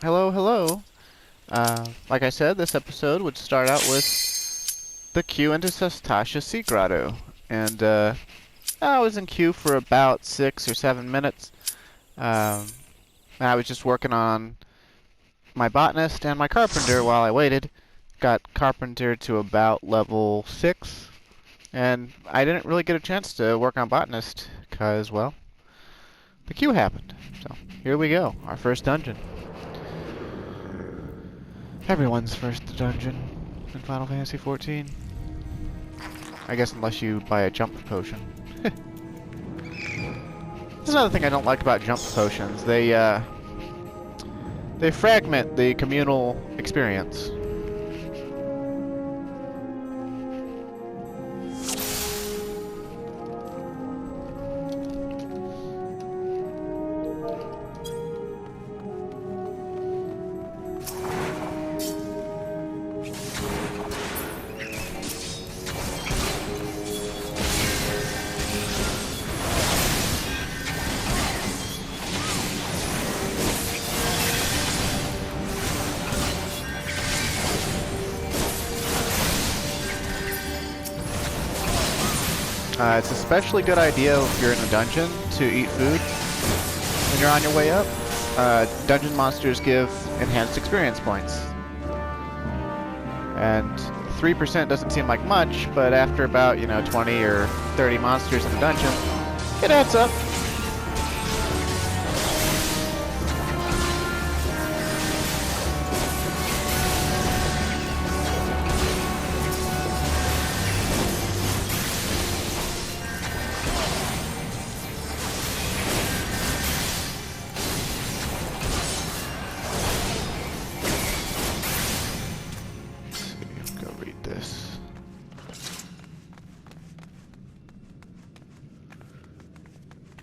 Hello, hello. Like I said, this episode would start out with the queue into Sastasha Sea Grotto. And I was in queue for about 6 or 7 minutes. Um, and I was just working on my botanist and my carpenter while I waited. Got carpenter to about level 6. And I didn't really get a chance to work on botanist because, well, the queue happened. So here we go, our first dungeon. Everyone's first dungeon in Final Fantasy XIV. I guess unless you buy a jump potion. That's another thing I don't like about jump potions. They fragment the communal experience. It's an especially good idea if you're in a dungeon to eat food when you're on your way up. Dungeon monsters give enhanced experience points. And 3% doesn't seem like much, but after about, 20 or 30 monsters in the dungeon, it adds up.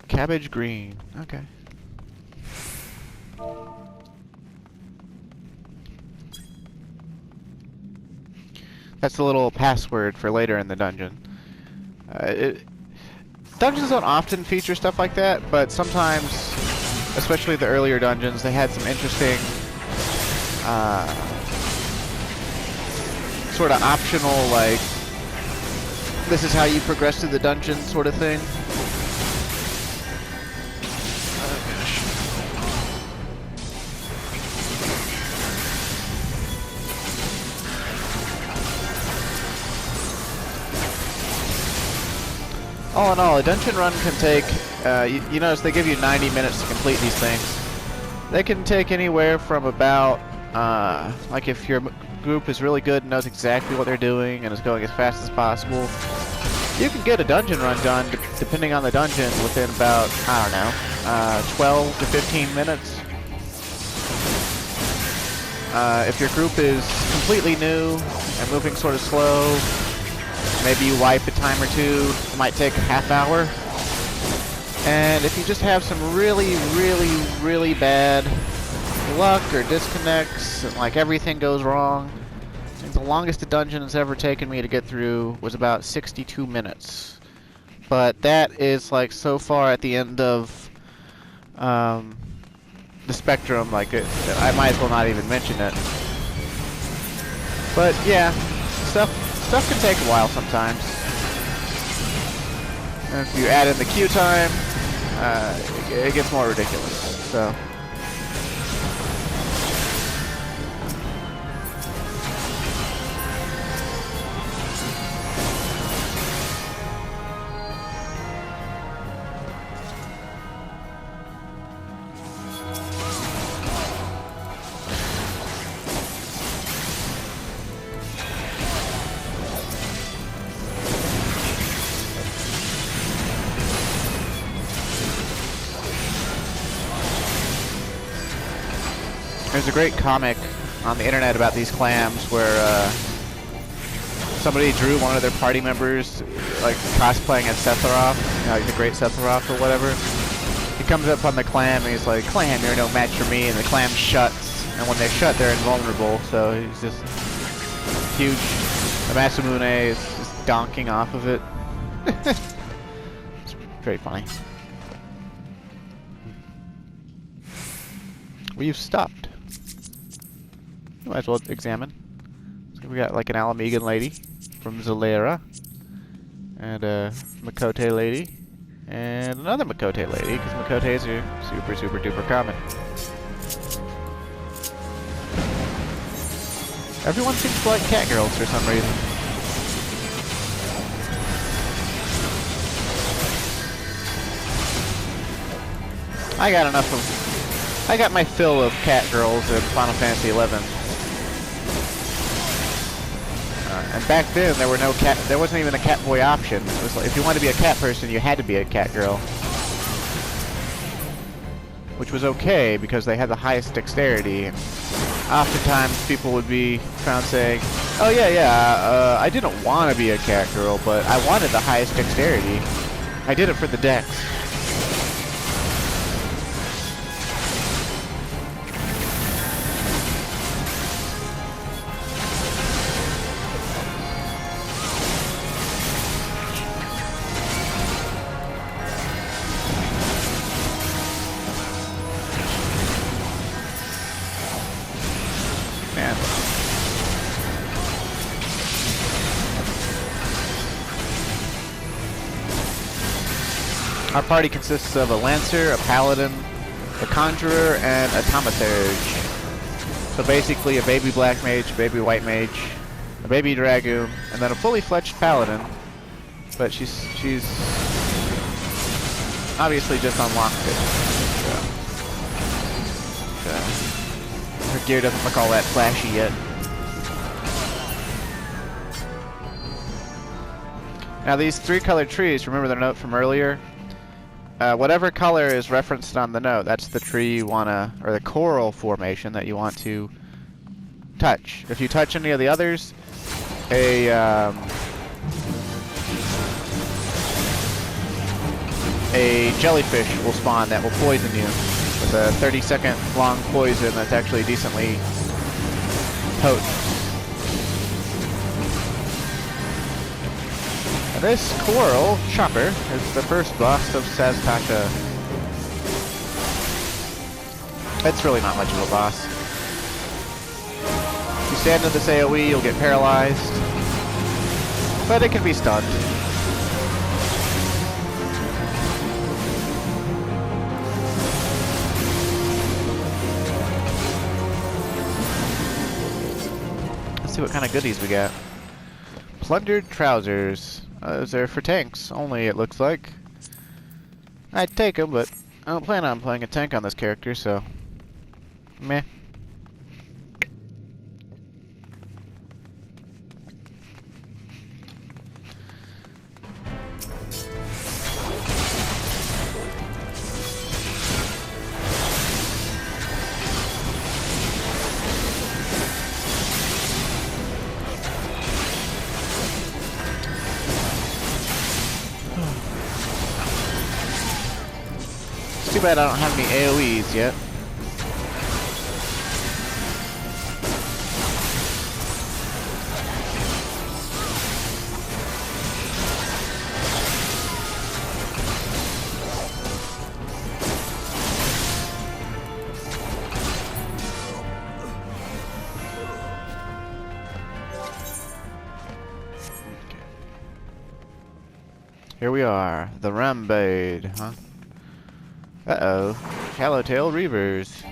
Cabbage green. Okay. That's the little password for later in the dungeon. Dungeons don't often feature stuff like that, but sometimes, especially the earlier dungeons, they had some interesting sort of optional, like, this is how you progress through the dungeon sort of thing. All in all, a dungeon run can take, you notice they give you 90 minutes to complete these things. They can take anywhere from about, like if your group is really good and knows exactly what they're doing and is going as fast as possible, you can get a dungeon run done, depending on the dungeon, within about, I don't know, 12 to 15 minutes. If your group is completely new and moving sort of slow, maybe you wipe a time or two, it might take a half hour. And if you just have some really, really, really bad luck or disconnects, and like everything goes wrong, I think the longest the dungeon has ever taken me to get through was about 62 minutes. But that is like so far at the end of the spectrum, like I might as well not even mention it. But yeah, Stuff can take a while sometimes. And if you add in the queue time, it gets more ridiculous. So. There's a great comic on the internet about these clams where somebody drew one of their party members like cosplaying as Sephiroth, like the Great Sephiroth or whatever. He comes up on the clam and he's like, "Clam, you're no match for me," and the clam shuts. And when they shut, they're invulnerable. So he's just huge. The Masamune is just donking off of it. It's very funny. Well, you've stopped. Might as well examine. So we got like an Alamegan lady from Zalera, and a Makote lady, and another Makote lady, because Makotes are super, super duper common. Everyone seems to like cat girls for some reason. I got enough of... I got my fill of cat girls in Final Fantasy XI. And back then, there wasn't even a cat boy option. It was like, if you wanted to be a cat person, you had to be a cat girl. Which was okay, because they had the highest dexterity. And oftentimes, people would be found saying, oh yeah, I didn't want to be a cat girl, but I wanted the highest dexterity. I did it for the dex. Man. Our party consists of a Lancer, a Paladin, a Conjurer, and a Thaumaturge. So basically a baby Black Mage, a baby White Mage, a baby Dragoon, and then a fully fledged Paladin. But she's obviously just unlocked it. So her gear doesn't look all that flashy yet. Now these three-colored trees, remember the note from earlier? Whatever color is referenced on the note, that's the tree you wanna, or the coral formation that you want to touch. If you touch any of the others, a jellyfish will spawn that will poison you with a 30-second long poison that's actually decently potent. And this coral chopper is the first boss of Sastasha. It's really not much of a boss. If you stand in this AoE, you'll get paralyzed, but it can be stunned. Let's see what kind of goodies we got. Plundered trousers. Those are for tanks only, it looks like. I'd take them, but I don't plan on playing a tank on this character, so meh. It's too bad I don't have any AoEs yet. Here we are, the Rambade, huh? Uh-oh, Shallowtail Reavers.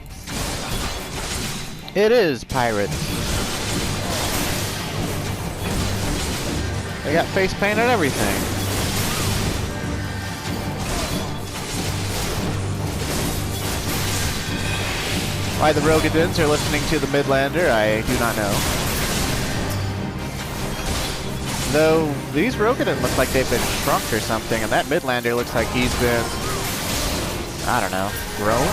It is pirates. They got face paint and everything. Why the Rogadins are listening to the Midlander, I do not know. Though, these Rogadin look like they've been shrunk or something, and that Midlander looks like he's been, I don't know, grown?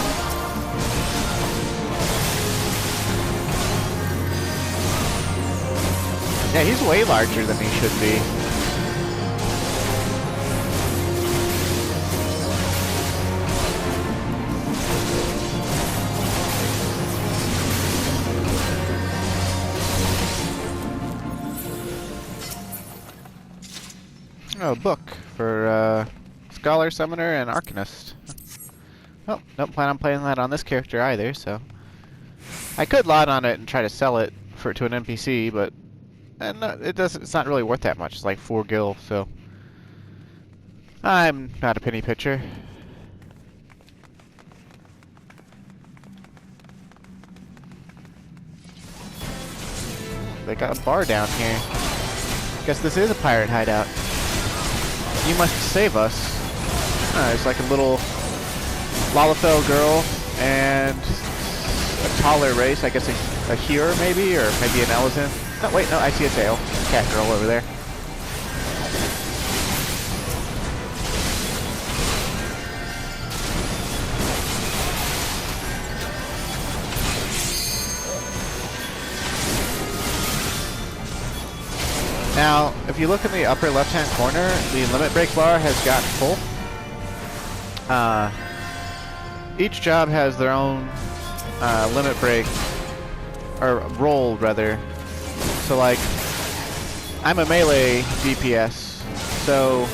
Yeah, he's way larger than he should be. Oh, a book for Scholar, Summoner, and Arcanist. Oh, don't plan on playing that on this character either, so I could lot on it and try to sell it to an NPC, but it doesn't. It's not really worth that much. It's like 4 gil, so I'm not a penny pitcher. They got a bar down here. Guess this is a pirate hideout. You must save us. There's like a little Lalafell girl and a taller race. I guess a Heer maybe, or maybe an Elezen. No, wait, no, I see a tail. Cat girl over there. Now, if you look in the upper left-hand corner, the limit break bar has gotten full. Each job has their own limit break, or roll rather. So like, I'm a melee DPS, so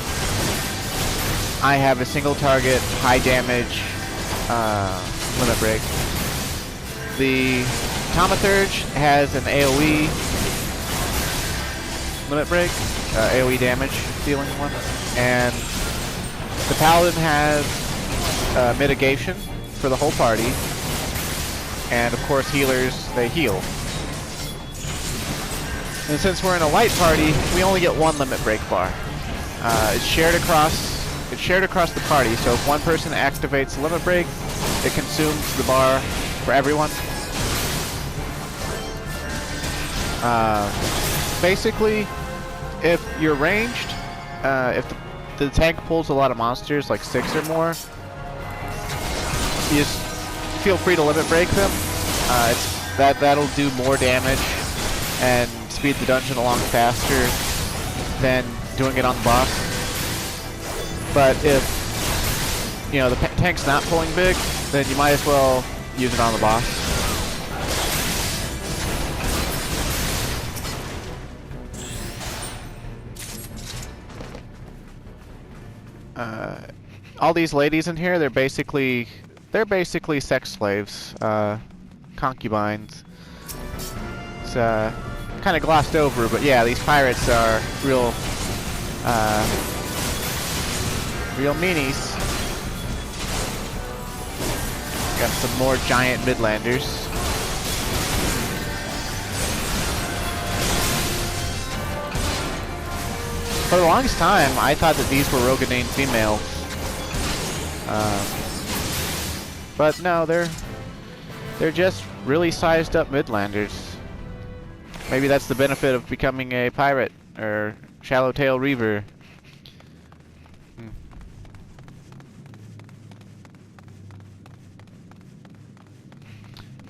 I have a single target, high damage limit break. The Thaumaturge has an AoE limit break, AoE damage dealing one, and the Paladin has mitigation for the whole party, and of course healers, they heal. And since we're in a light party, we only get 1 limit break bar. It's shared across the party, so if one person activates the limit break, it consumes the bar for everyone. Basically, if you're ranged, if the tank pulls a lot of monsters, like 6 or more, you just feel free to limit break them. That'll do more damage and speed the dungeon along faster than doing it on the boss. But if the tank's not pulling big, then you might as well use it on the boss. All these ladies in here, they're basically sex slaves, concubines. It's kind of glossed over, but yeah, these pirates are real meanies. Got some more giant Midlanders. For the longest time, I thought that these were Roganine females. But no, they're just really sized up Midlanders. Maybe that's the benefit of becoming a pirate or Shallowtail Reaver.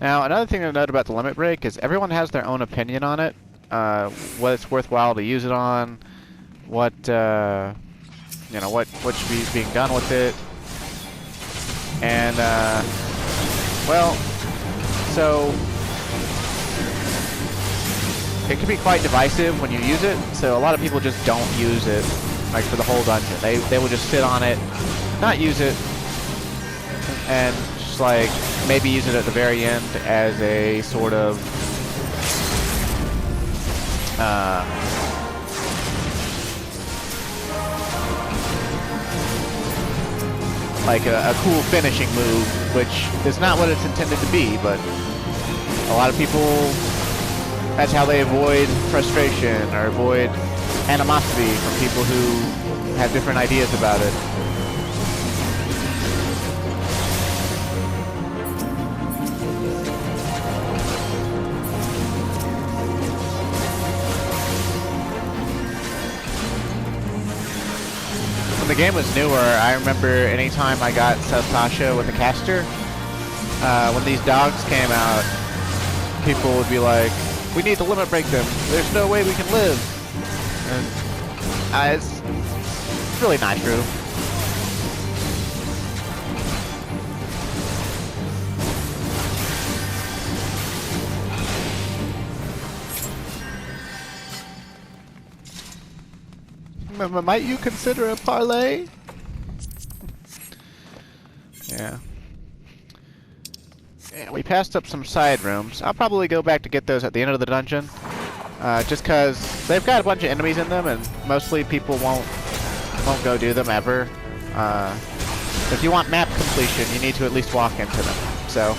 Now, another thing to note about the limit break is everyone has their own opinion on it. What it's worthwhile to use it on, what what should be being done with it, and well, so it can be quite divisive when you use it. So a lot of people just don't use it, like for the whole dungeon. They will just sit on it, not use it, and just like maybe use it at the very end as a sort of like a cool finishing move, which is not what it's intended to be, but a lot of people, that's how they avoid frustration or avoid animosity from people who have different ideas about it. When the game was newer, I remember anytime I got Sastasha with a caster, when these dogs came out, people would be like, we need to limit break them. There's no way we can live. And it's really not true. Might you consider a parlay? Yeah. Yeah, we passed up some side rooms. I'll probably go back to get those at the end of the dungeon. Just because they've got a bunch of enemies in them, and mostly people won't go do them ever. If you want map completion, you need to at least walk into them. So.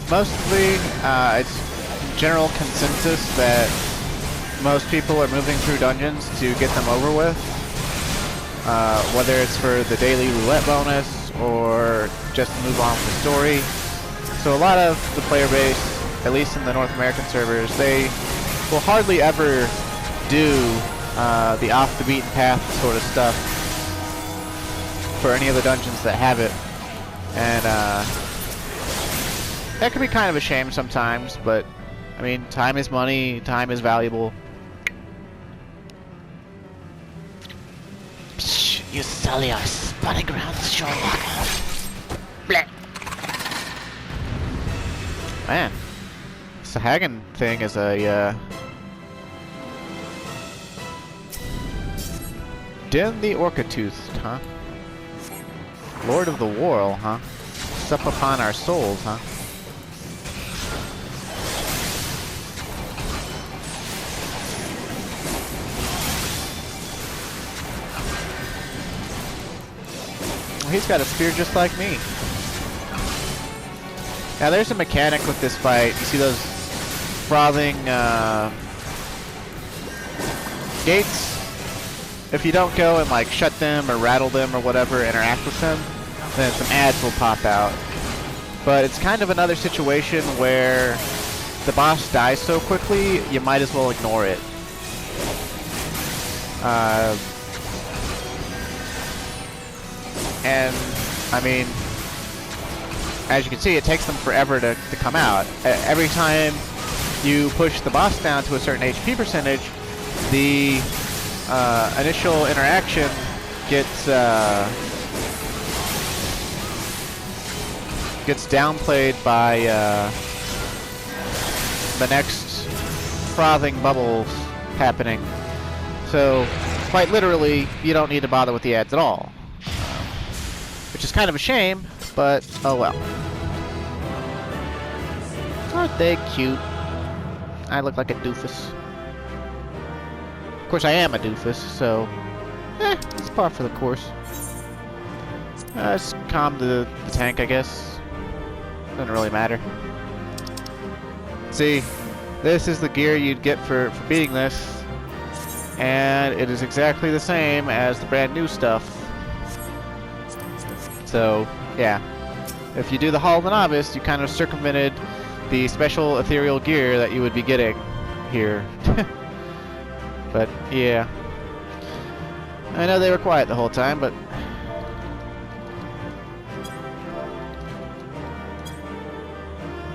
Mostly, it's general consensus that most people are moving through dungeons to get them over with. Whether it's for the daily roulette bonus or just to move on with the story. So a lot of the player base, at least in the North American servers, they will hardly ever do the off-the-beaten path sort of stuff for any of the dungeons that have it. And that can be kind of a shame sometimes, but I mean, time is money, time is valuable. Psh, you sully our spotting grounds, Sherlock. Blech. Man, this Hagen thing is a Din the Orca-toothed, huh? Lord of the Whorl, huh? Sup upon our souls, huh? He's got a spear just like me. Now there's a mechanic with this fight. You see those frothing gates? If you don't go and like shut them or rattle them or whatever, interact with them, then some ads will pop out. But it's kind of another situation where the boss dies so quickly, you might as well ignore it. And, I mean, as you can see, it takes them forever to come out. Every time you push the boss down to a certain HP percentage, the initial interaction gets downplayed by the next frothing bubbles happening. So, quite literally, you don't need to bother with the ads at all. Which is kind of a shame, but oh well. Aren't they cute? I look like a doofus. Of course I am a doofus, so it's par for the course. Just calm the tank, I guess. Doesn't really matter. See, this is the gear you'd get for beating this, and it is exactly the same as the brand new stuff. So, yeah. If you do the Hall of the Novice, you kind of circumvented the special ethereal gear that you would be getting here. But, yeah. I know they were quiet the whole time, but...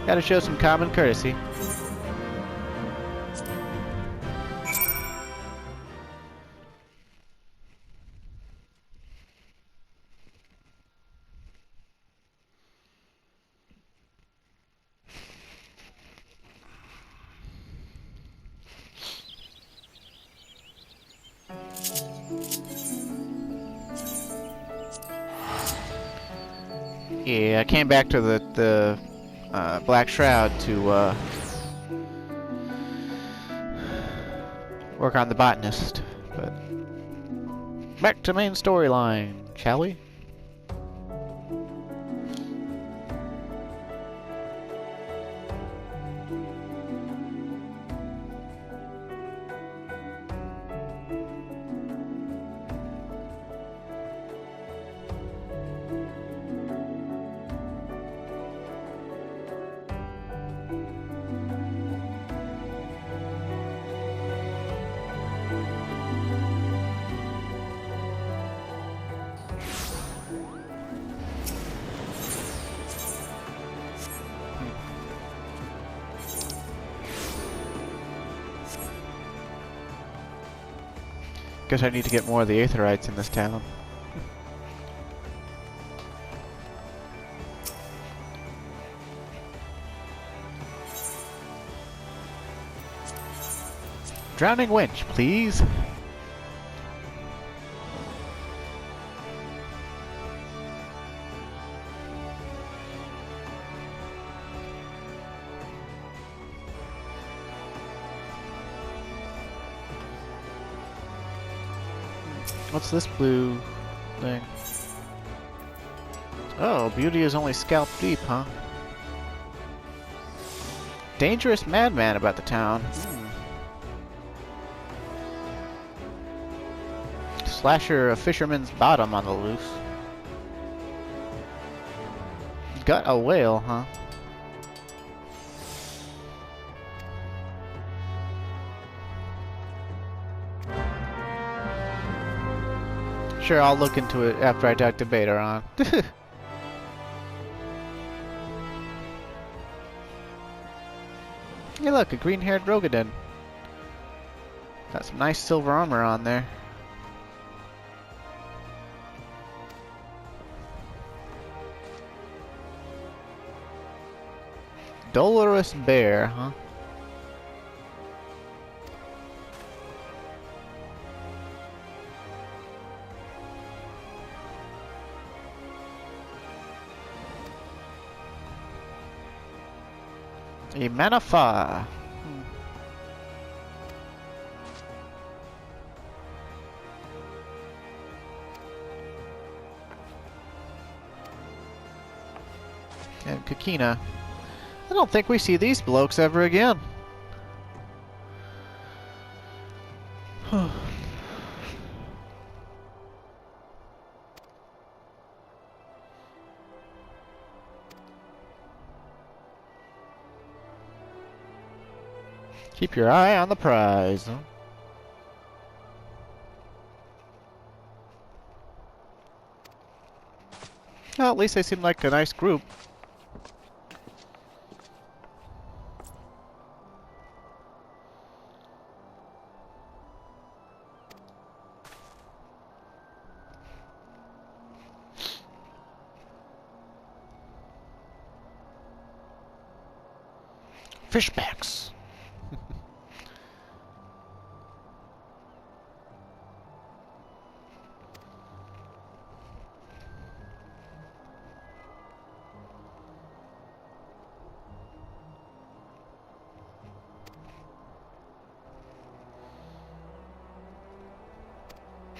gotta show some common courtesy. Yeah, I came back to the Black Shroud to work on the botanist. But back to main storyline, shall we? Guess I need to get more of the Aetherites in this town. Drowning winch, please. What's this blue thing? Oh, beauty is only scalp deep, huh? Dangerous madman about the town. Slasher a fisherman's bottom on the loose. Got a whale, huh? Sure, I'll look into it after I talk to Beta on. Hey look, a green-haired Rogadin. Got some nice silver armor on there. Dolorous bear, huh? A Manafa. And Kakina. I don't think we see these blokes ever again. Keep your eye on the prize. Huh? Well, at least they seem like a nice group. Fishbacks.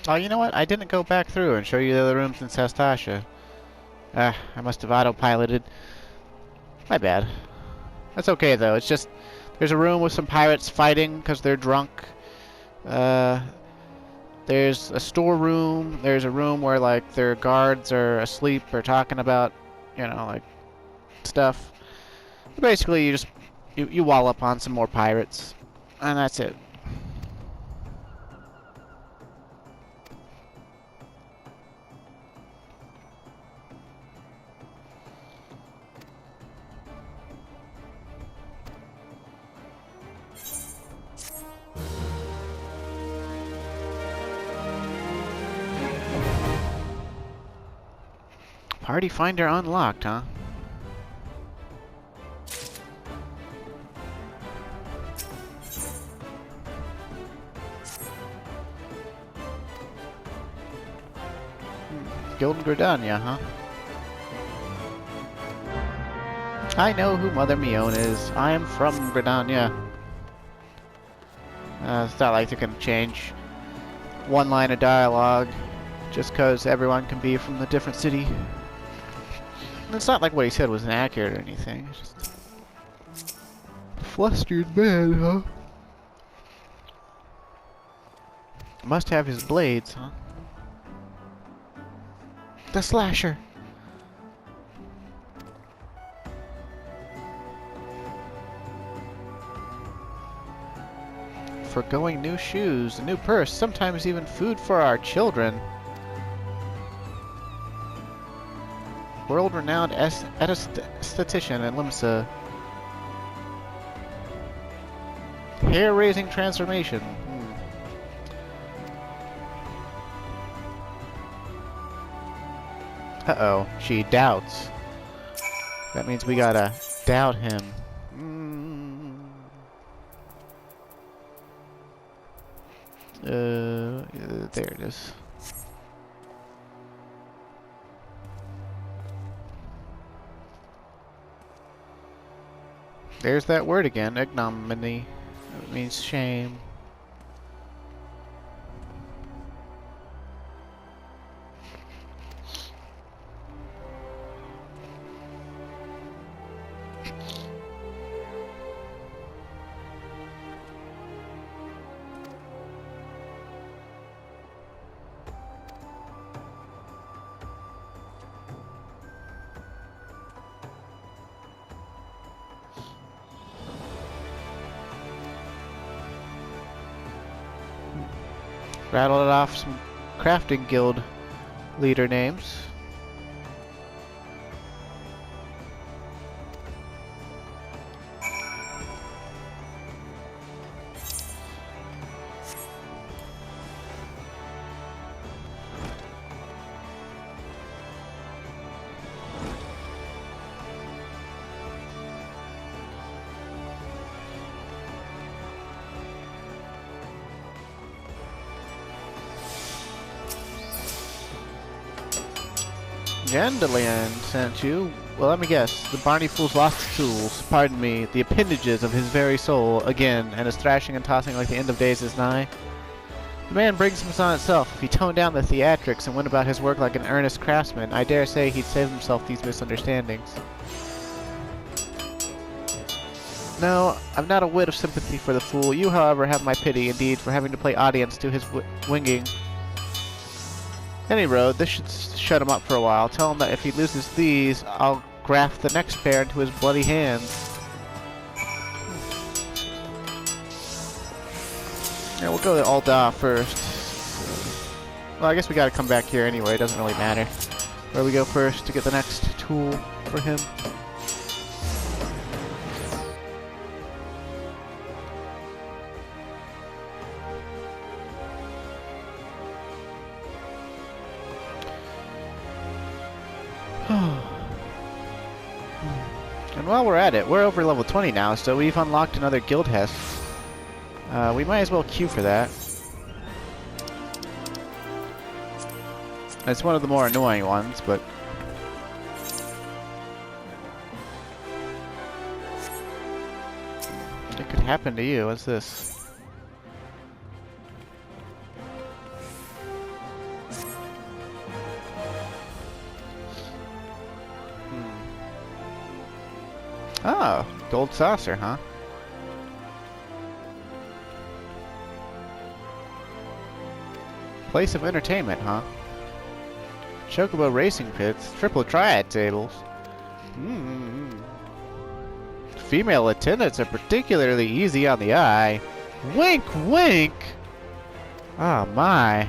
Oh, you know what? I didn't go back through and show you the other rooms in Sastasha. I must have autopiloted. My bad. That's okay, though. It's just, there's a room with some pirates fighting because they're drunk. There's a storeroom. There's a room where, like, their guards are asleep or talking about, you know, like, stuff. Basically, you wallop on some more pirates. And that's it. Party finder unlocked, huh? Golden Gridania, huh? I know who Mother Mione is. I am from Gridania. It's not like they're gonna change one line of dialogue just because everyone can be from a different city. And it's not like what he said was inaccurate or anything. It's just flustered man, huh? Must have his blades, huh? The slasher. Forgoing new shoes, a new purse, sometimes even food for our children. World-renowned esthetician in Limsa. Hair-raising transformation. Uh-oh, she doubts. That means we gotta doubt him. There it is. There's that word again, ignominy. It means shame. Rattled off some crafting guild leader names. Gandalian sent you. Well, let me guess. The Barney Fool's lost his tools. Pardon me. The appendages of his very soul again, and is thrashing and tossing like the end of days is nigh. The man brings him on itself. If he toned down the theatrics and went about his work like an earnest craftsman, I dare say he'd save himself these misunderstandings. No, I've not a whit of sympathy for the fool. You, however, have my pity, indeed, for having to play audience to his winging. Any road, this should shut him up for a while. Tell him that if he loses these, I'll graft the next pair into his bloody hands. Yeah, we'll go to Alda first. Well, I guess we gotta come back here anyway, it doesn't really matter. Where we go first to get the next tool for him. And while we're at it, we're over level 20 now, so we've unlocked another guild hest. We might as well queue for that. It's one of the more annoying ones, but... it could happen to you. What's this? Oh, gold saucer, huh? Place of entertainment, huh? Chocobo racing pits, triple triad tables. Female attendants are particularly easy on the eye. Wink, wink! Oh my.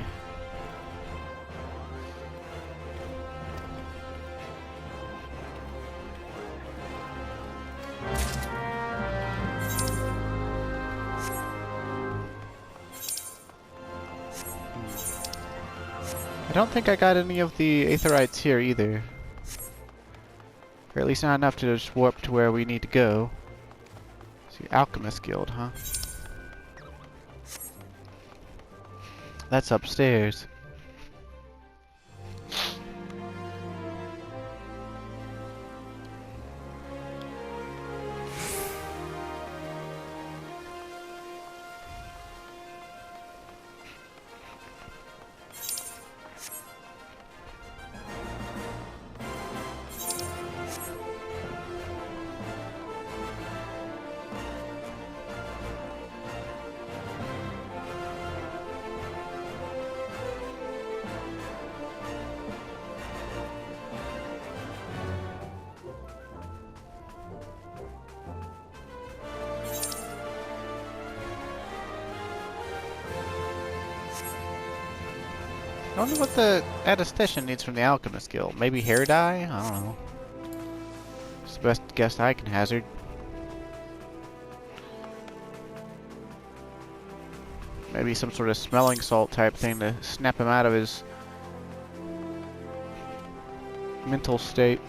I don't think I got any of the aetherites here either. Or at least not enough to just warp to where we need to go. See, Alchemist Guild, huh? That's upstairs. I wonder what the statistician needs from the alchemist guild. Maybe hair dye? I don't know. It's the best guess I can hazard. Maybe some sort of smelling salt type thing to snap him out of his mental state.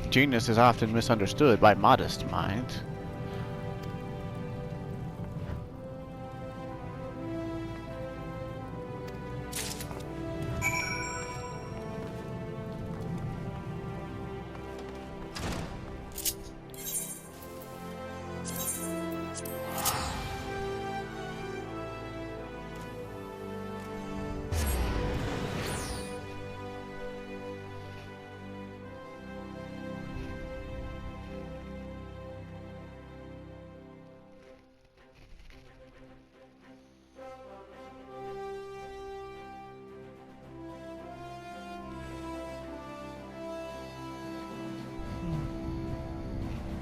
Genius is often misunderstood by modest minds.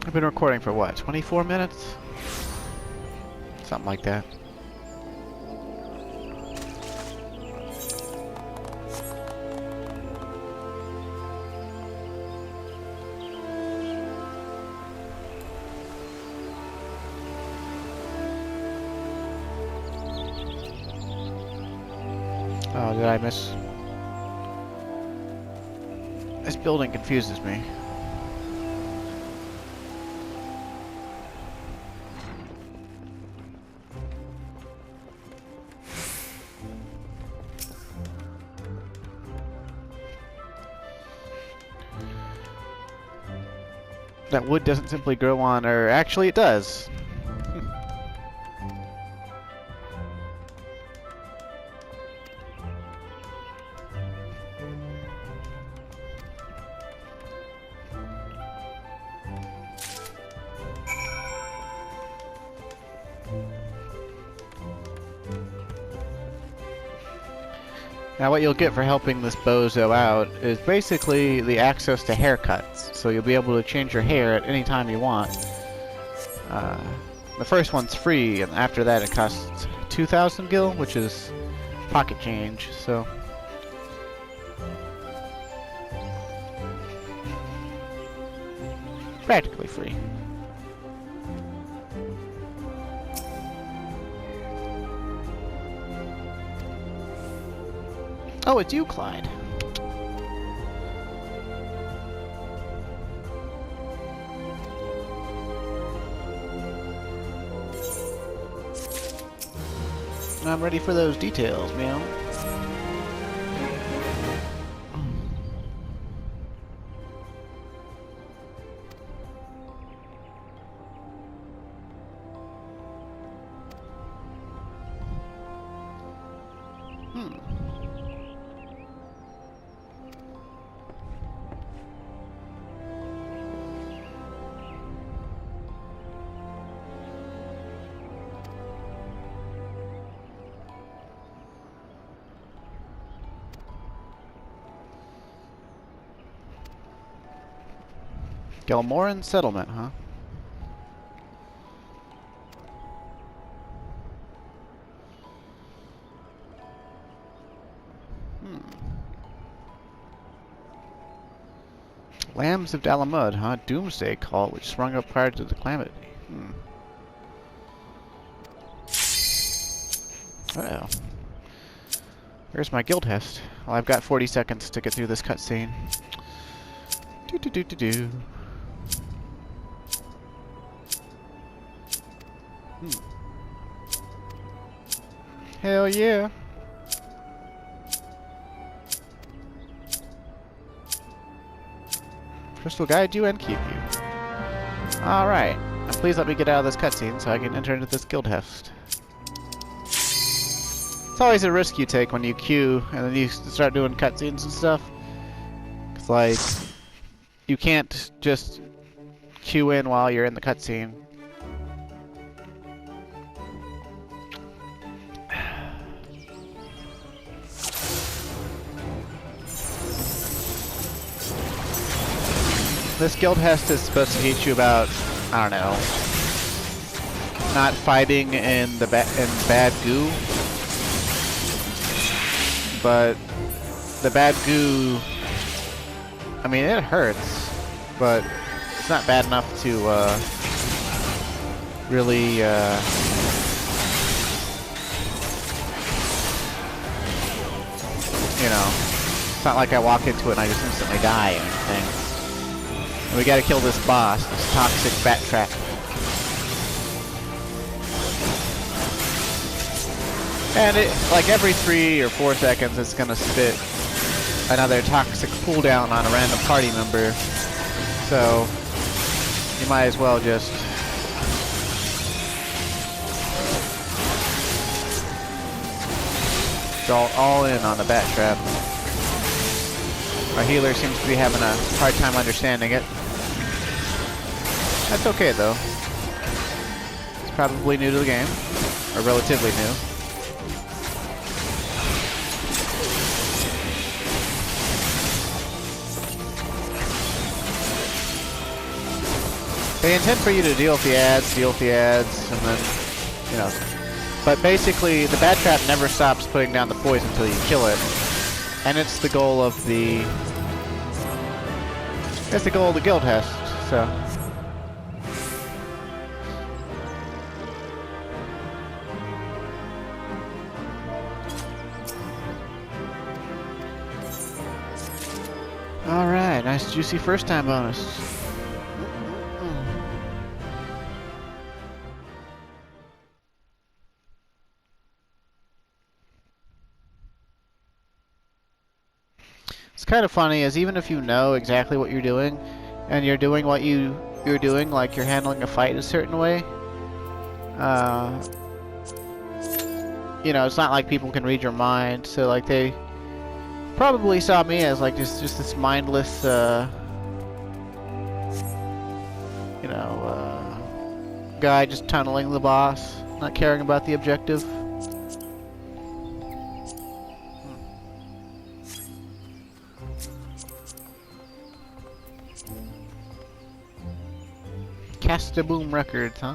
I've been recording for what, 24 minutes? Something like that. Oh, did I miss? This building confuses me. That wood doesn't simply grow on, or actually it does. Now what you'll get for helping this bozo out is basically the access to haircuts. So you'll be able to change your hair at any time you want. The first one's free, and after that it costs 2,000 gil, which is pocket change, so... practically free. Oh, it's you, Clyde. I'm ready for those details, meow. Gelmoran settlement, huh? Lambs of Dalamud, huh? Doomsday call, which sprung up prior to the calamity. Uh-oh. Where's my guild hest? Well, I've got 40 seconds to get through this cutscene. Do-do-do-do-do. Hell yeah. Crystal guide you and keep you. Alright. Now please let me get out of this cutscene so I can enter into this guild heft. It's always a risk you take when you queue and then you start doing cutscenes and stuff. It's like, you can't just queue in while you're in the cutscene. This guild hest is supposed to teach you about, I don't know, not fighting in bad goo. But the bad goo, I mean, it hurts, but it's not bad enough to really you know, it's not like I walk into it and I just instantly die or anything. And we gotta kill this boss, this toxic bat trap. And it, like every 3 or 4 seconds, it's gonna spit another toxic cooldown on a random party member. So you might as well just go all in on the bat trap. Our healer seems to be having a hard time understanding it. That's okay though. It's probably new to the game, or relatively new. They intend for you to deal with the ads, and then, you know. But basically, the bat trap never stops putting down the poison until you kill it. And it's the goal of the... It's the goal of the guild hest, so... Alright, nice juicy first time bonus. It's kind of funny, as even if you know exactly what you're doing, and you're doing what you're doing, like you're handling a fight a certain way, you know, it's not like people can read your mind, so like they probably saw me as like just this mindless, you know, guy just tunneling the boss, not caring about the objective. Castaboom Records, huh?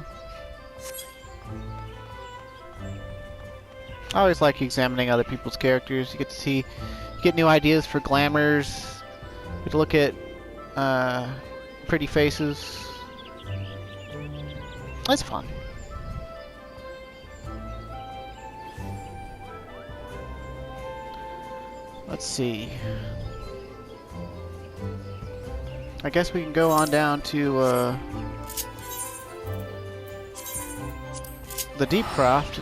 I always like examining other people's characters. You get to see, you get new ideas for glamours. You get to look at pretty faces. It's fun. Let's see. I guess we can go on down to the Deep Croft.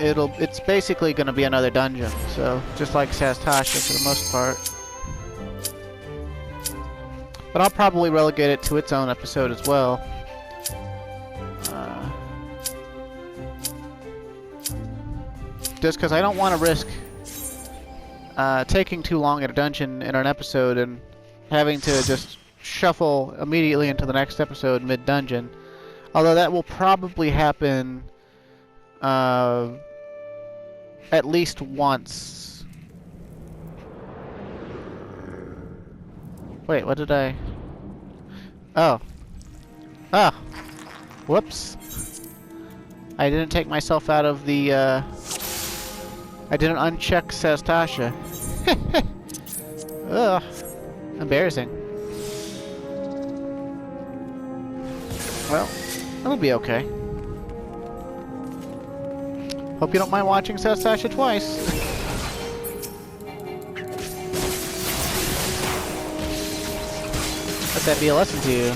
It's basically going to be another dungeon, so just like Sastasha for the most part. But I'll probably relegate it to its own episode as well. Just because I don't want to risk taking too long at a dungeon in an episode and having to just shuffle immediately into the next episode mid-dungeon. Although that will probably happen at least once. Wait, what did I... Oh. Ah! Whoops. I didn't take myself out of the, I didn't uncheck Sastasha. Ugh. Embarrassing. Well, it'll be okay. Hope you don't mind watching Sastasha twice. Let that be a lesson to you.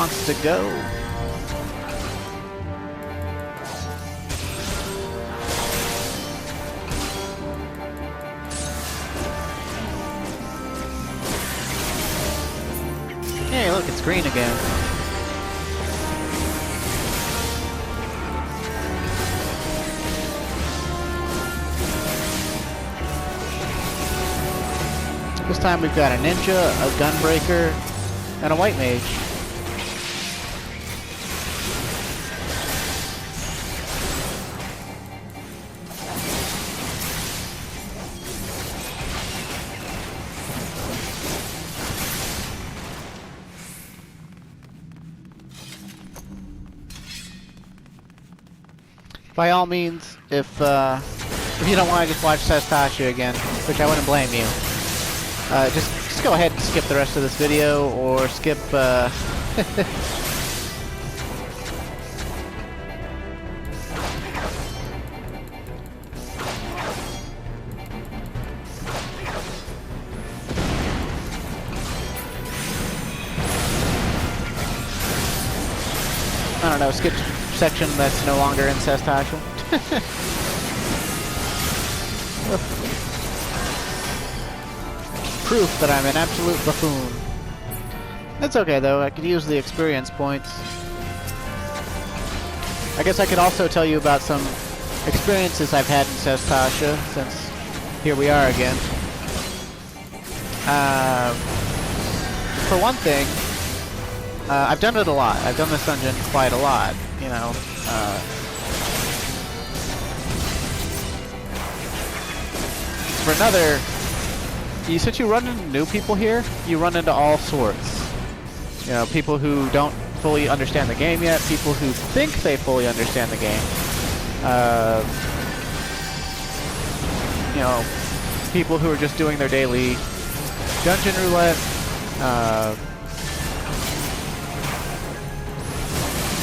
wants to go. Hey, look, it's green again. This time we've got a ninja, a gunbreaker, and a white mage. By all means, if you don't want to just watch Sastasha again, which I wouldn't blame you, just go ahead and skip the rest of this video, or skip, I don't know, skip section that's no longer in Sastasha. Proof that I'm an absolute buffoon. It's okay though, I could use the experience points. I guess I could also tell you about some experiences I've had in Sastasha, since here we are again. For one thing, I've done it a lot. I've done this dungeon quite a lot, you know. For another, since you run into new people here, you run into all sorts. You know, people who don't fully understand the game yet, people who think they fully understand the game. You know, people who are just doing their daily dungeon roulette.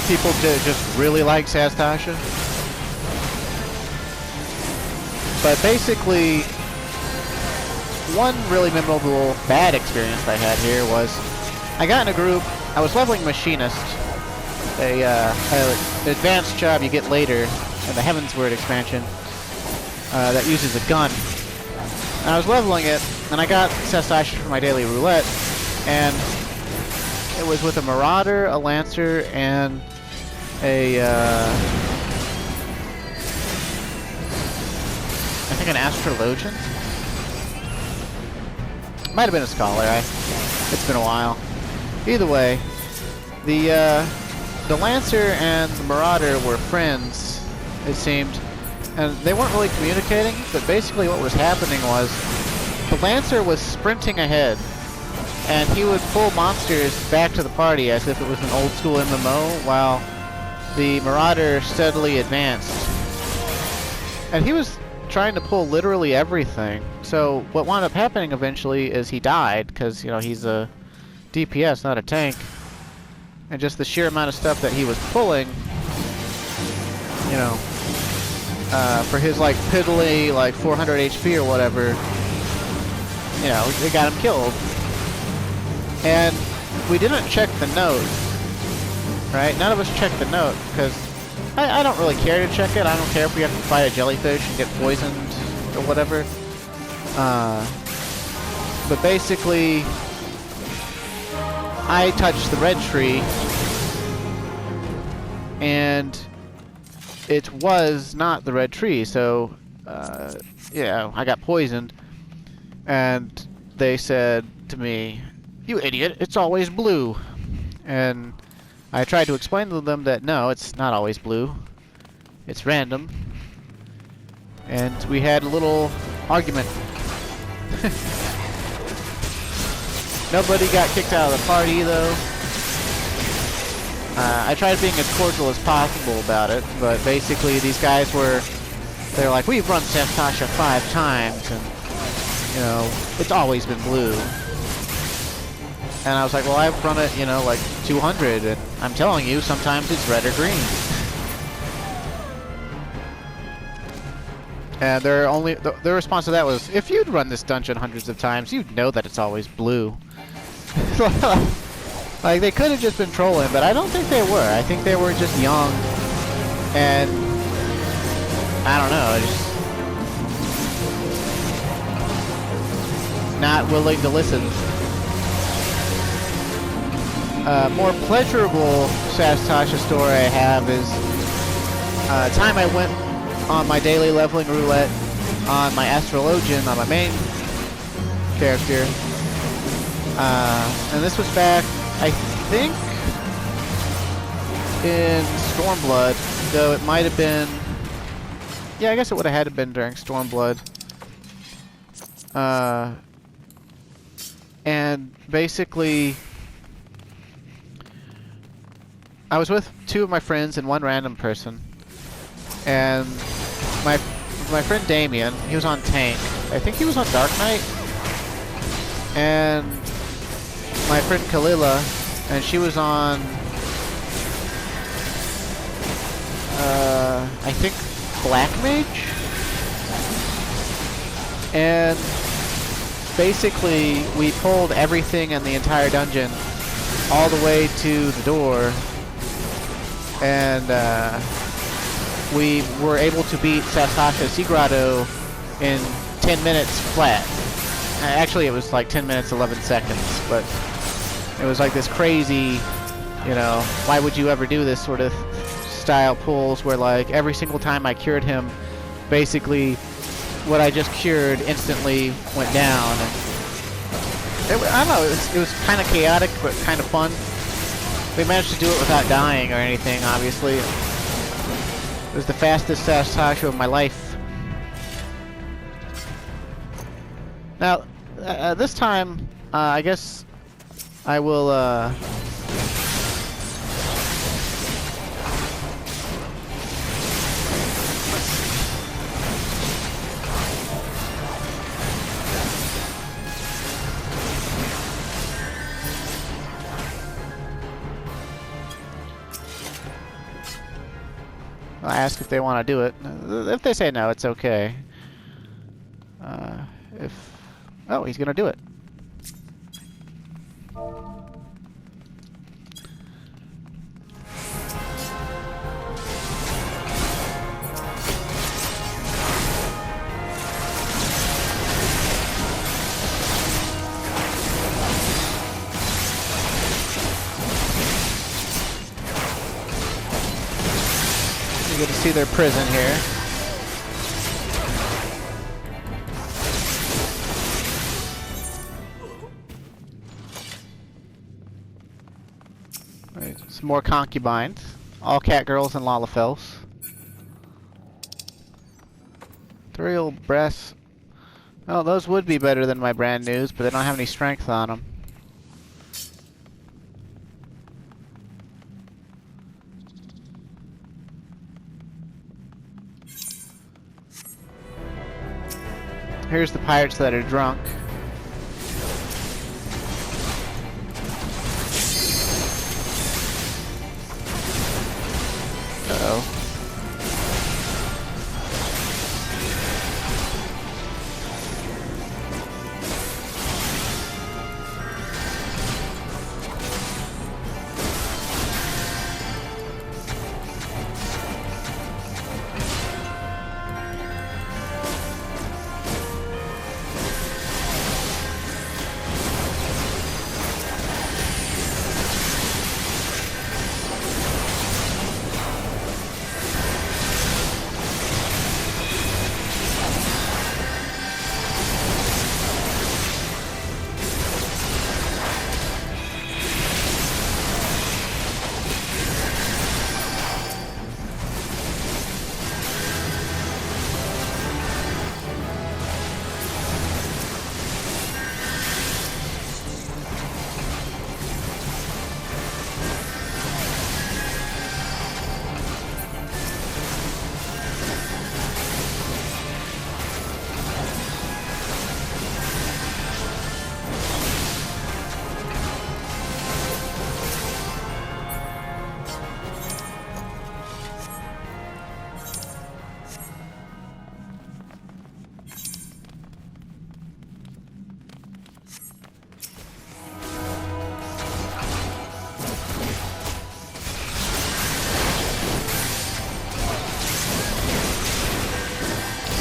People just really like Sastasha. But basically, one really memorable bad experience I had here was I got in a group. I was leveling Machinist, an advanced job you get later in the Heavensward expansion that uses a gun. And I was leveling it, and I got Sastasha for my daily roulette, and it was with a Marauder, a Lancer, and a I think an Astrologian? Might have been a Scholar. It's been a while. Either way, the Lancer and the Marauder were friends, it seemed, and they weren't really communicating, but basically what was happening was the Lancer was sprinting ahead, and he would pull monsters back to the party as if it was an old school MMO, while the Marauder steadily advanced. And he was trying to pull literally everything. So what wound up happening eventually is he died, because, you know, he's a DPS, not a tank. And just the sheer amount of stuff that he was pulling, you know, for his, like, piddly, like, 400 HP or whatever, you know, it got him killed. And we didn't check the note. Right? None of us checked the note, because I don't really care to check it. I don't care if we have to fight a jellyfish and get poisoned or whatever. But basically, I touched the red tree, and it was not the red tree, so, yeah, I got poisoned. And they said to me, "You idiot, it's always blue." And I tried to explain to them that no, it's not always blue. It's random. And we had a little argument. Nobody got kicked out of the party, though. I tried being as cordial as possible about it, but basically these guys they're like, "We've run Sastasha 5 times, and, you know, it's always been blue." And I was like, "Well, I've run it, you know, like 200, and I'm telling you, sometimes it's red or green." And their response to that was, "If you'd run this dungeon hundreds of times, you'd know that it's always blue." Like, they could have just been trolling, but I don't think they were. I think they were just young and I don't know, just not willing to listen. More pleasurable Sastasha story I have is time I went on my daily leveling roulette on my Astrologian, on my main character. And this was back, I think, in Stormblood, though it might have been... Yeah, I guess it would have had to been during Stormblood. And basically, I was with two of my friends and one random person. And my friend Damien, he was on tank. I think he was on Dark Knight. And my friend Kalila, and she was on I think Black Mage. And basically we pulled everything in the entire dungeon all the way to the door, and we were able to beat Sastasha Sea Grotto in 10 minutes flat. Actually, it was like 10 minutes, 11 seconds, but it was like this crazy, you know, why would you ever do this sort of style pulls where, like, every single time I cured him, basically what I just cured instantly went down. And I don't know, it was kind of chaotic, but kind of fun. We managed to do it without dying or anything, obviously. It was the fastest Sastasha of my life. Now, this time, I guess I will, I'll ask if they want to do it. If they say no, it's okay. Oh, he's gonna do it. You get to see their prison here. Right, some more concubines. All cat girls and Lalafels. 3 old breasts. Well, those would be better than my brand news, but they don't have any strength on them. Here's the pirates that are drunk. Uh-oh.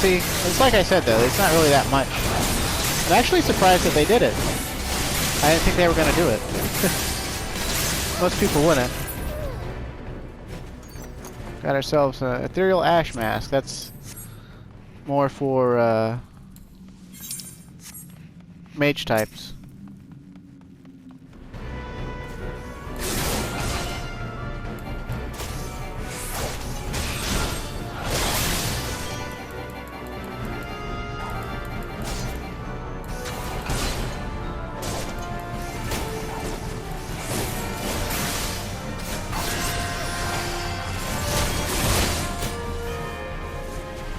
See, it's like I said though, it's not really that much. I'm actually surprised that they did it. I didn't think they were going to do it. Most people wouldn't. Got ourselves an ethereal ash mask. That's more for mage types.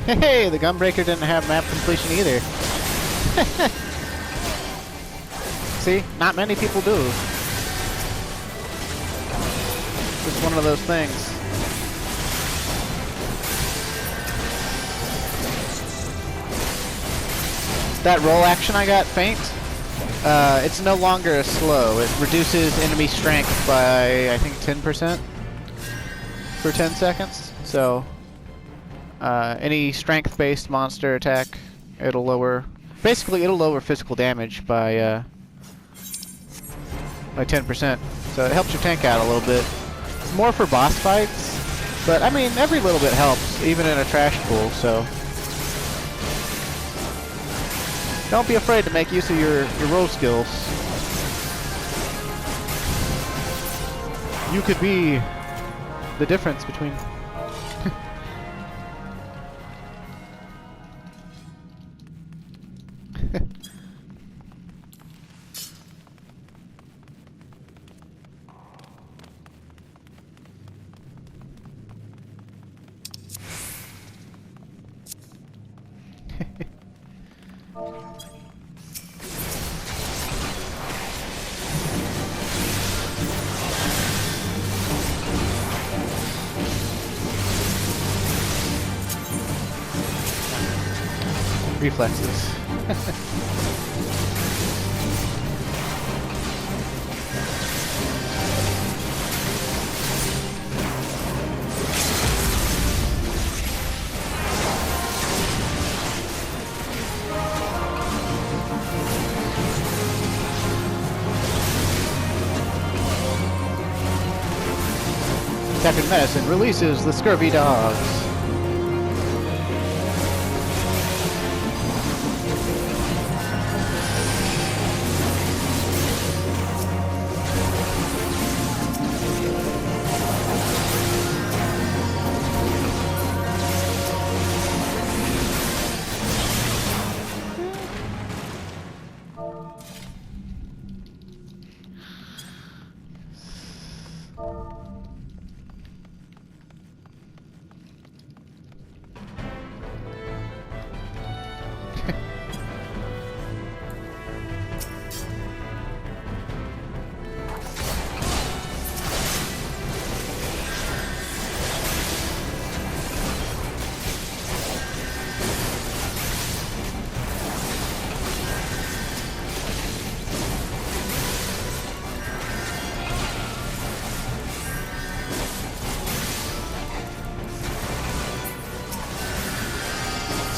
Hey, the Gunbreaker didn't have map completion either. See, not many people do. Just one of those things. That roll action I got, Faint, it's no longer a slow. It reduces enemy strength by, I think, 10% for 10 seconds. So, any strength-based monster attack, it'll lower... Basically, it'll lower physical damage by 10%. So it helps your tank out a little bit. It's more for boss fights, but I mean, every little bit helps, even in a trash pool, so... Don't be afraid to make use of your roll skills. You could be the difference between... Reflexes. Captain Medicine releases the scurvy dogs.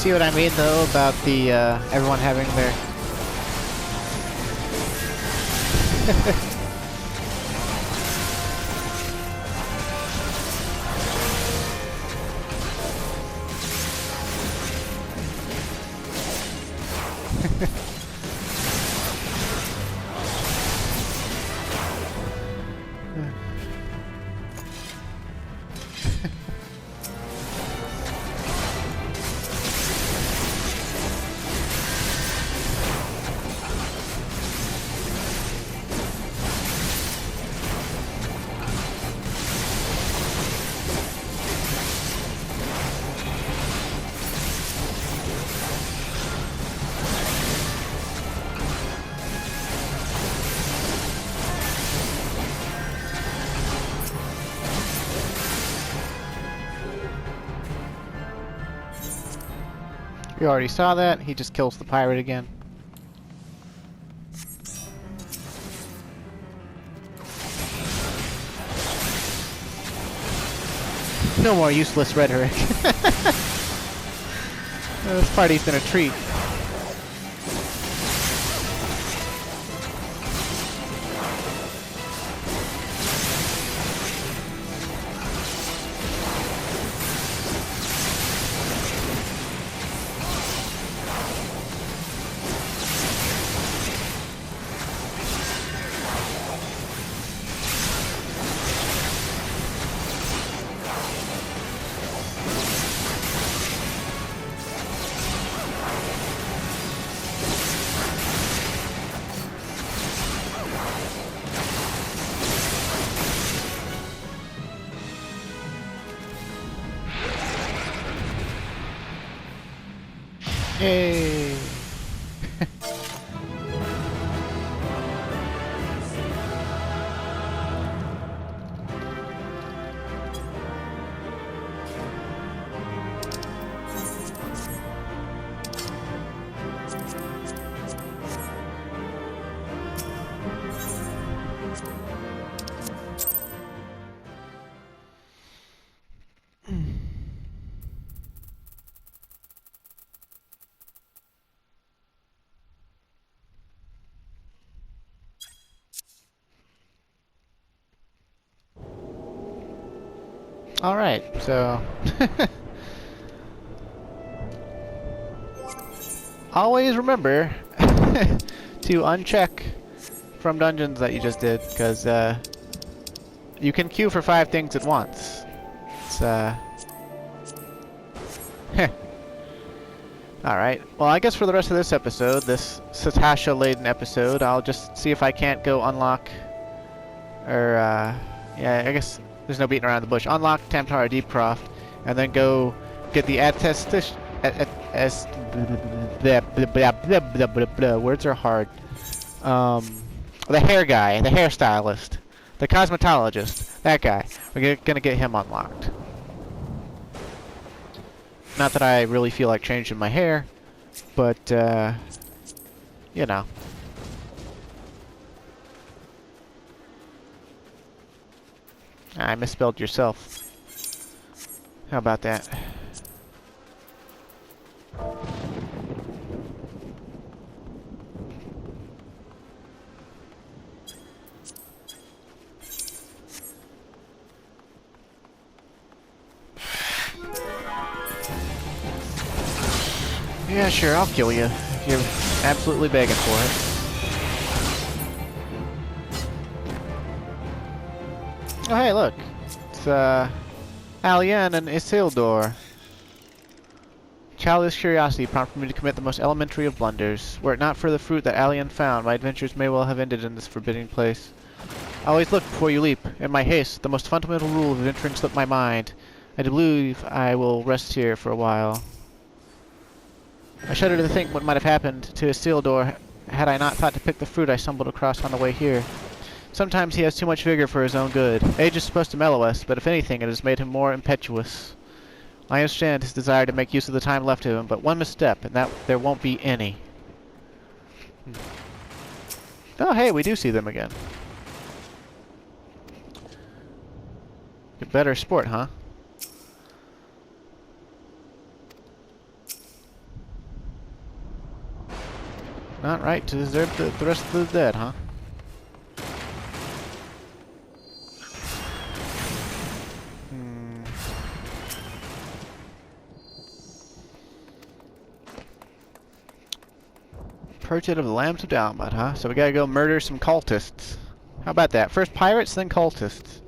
See what I mean, though, about the everyone having their... You already saw that. He just kills the pirate again. No more useless rhetoric. This party's been a treat. Yay! Alright, so... always remember to uncheck from dungeons that you just did, because you can queue for 5 things at once. It's alright, well I guess for the rest of this episode, this Sastasha-laden episode, I'll just see if I can't go unlock, or yeah, I guess there's no beating around the bush. Unlock Tamtara Deep Croft, and then go get the attestation. Words are hard. The hair guy, the hairstylist, the cosmetologist, that guy. We're gonna get him unlocked. Not that I really feel like changing my hair, but you know. I misspelled yourself. How about that? Yeah, sure, I'll kill you if you're absolutely begging for it. Oh, hey, look. It's, Alien and Isildur. Childish curiosity prompted me to commit the most elementary of blunders. Were it not for the fruit that Alien found, my adventures may well have ended in this forbidding place. Always look before you leap. In my haste, the most fundamental rule of adventuring slipped my mind. I believe I will rest here for a while. I shudder to think what might have happened to Isildur had I not thought to pick the fruit I stumbled across on the way here. Sometimes he has too much vigor for his own good. Age is supposed to mellow us, but if anything, it has made him more impetuous. I understand his desire to make use of the time left to him, but one misstep, and that there won't be any. Oh, hey, we do see them again. Get better sport, huh? Not right to desert the rest of the dead, huh? Purchase of the Lambs of Dalmut, huh? So we gotta go murder some cultists. How about that? First pirates, then cultists.